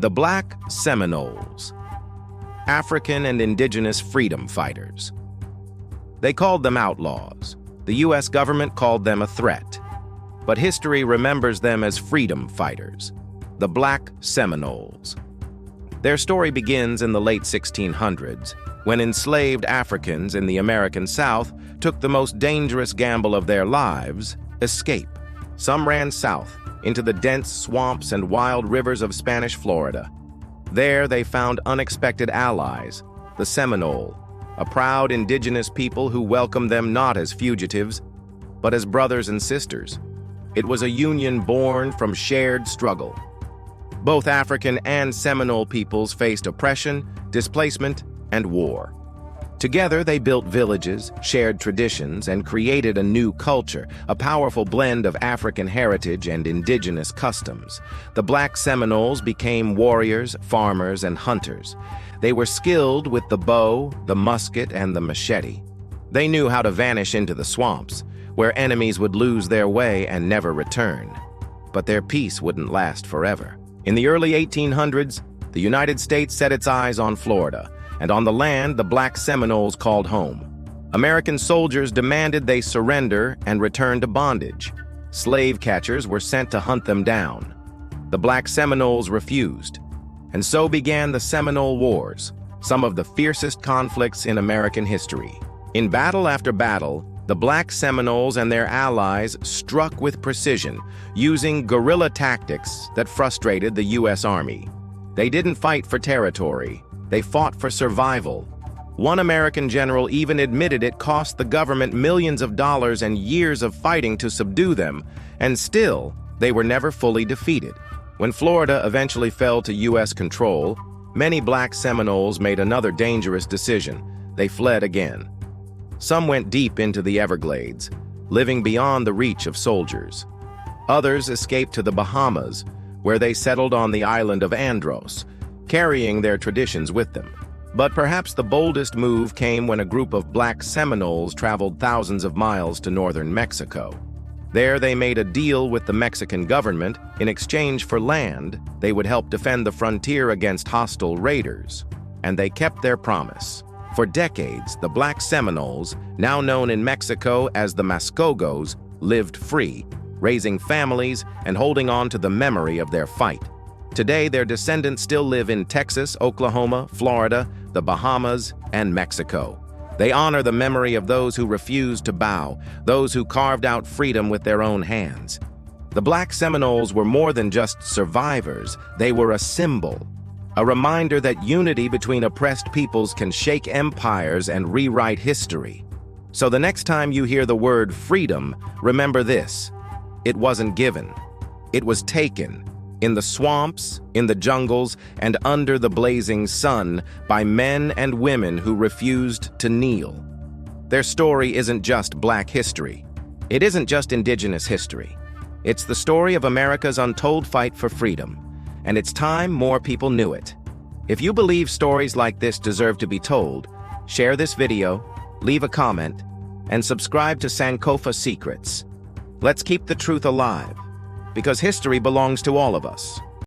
The Black Seminoles, African and indigenous freedom fighters. They called them outlaws. The U.S. government called them a threat. But history remembers them as freedom fighters, the Black Seminoles. Their story begins in the late 1600s, when enslaved Africans in the American South took the most dangerous gamble of their lives: escape. Some ran south into the dense swamps and wild rivers of Spanish Florida. There they found unexpected allies, the Seminole, a proud indigenous people who welcomed them not as fugitives, but as brothers and sisters. It was a union born from shared struggle. Both African and Seminole peoples faced oppression, displacement, and war. Together, they built villages, shared traditions, and created a new culture, a powerful blend of African heritage and indigenous customs. The Black Seminoles became warriors, farmers, and hunters. They were skilled with the bow, the musket, and the machete. They knew how to vanish into the swamps, where enemies would lose their way and never return. But their peace wouldn't last forever. In the early 1800s, the United States set its eyes on Florida, and on the land the Black Seminoles called home. American soldiers demanded they surrender and return to bondage. Slave catchers were sent to hunt them down. The Black Seminoles refused, and so began the Seminole Wars, some of the fiercest conflicts in American history. In battle after battle, the Black Seminoles and their allies struck with precision, using guerrilla tactics that frustrated the U.S. Army. They didn't fight for territory. They fought for survival. One American general even admitted it cost the government millions of dollars and years of fighting to subdue them, and still, they were never fully defeated. When Florida eventually fell to U.S. control, many Black Seminoles made another dangerous decision. They fled again. Some went deep into the Everglades, living beyond the reach of soldiers. Others escaped to the Bahamas, where they settled on the island of Andros, carrying their traditions with them. But perhaps the boldest move came when a group of Black Seminoles traveled thousands of miles to northern Mexico. There they made a deal with the Mexican government. In exchange for land, they would help defend the frontier against hostile raiders. And they kept their promise. For decades, the Black Seminoles, now known in Mexico as the Mascogos, lived free, raising families and holding on to the memory of their fight. Today, their descendants still live in Texas, Oklahoma, Florida, the Bahamas, and Mexico. They honor the memory of those who refused to bow, those who carved out freedom with their own hands. The Black Seminoles were more than just survivors. They were a symbol, a reminder that unity between oppressed peoples can shake empires and rewrite history. So the next time you hear the word freedom, remember this: it wasn't given, it was taken. In the swamps, in the jungles, and under the blazing sun, by men and women who refused to kneel. Their story isn't just Black history. It isn't just Indigenous history. It's the story of America's untold fight for freedom, and it's time more people knew it. If you believe stories like this deserve to be told, share this video, leave a comment, and subscribe to Sankofa Secrets. Let's keep the truth alive, because history belongs to all of us.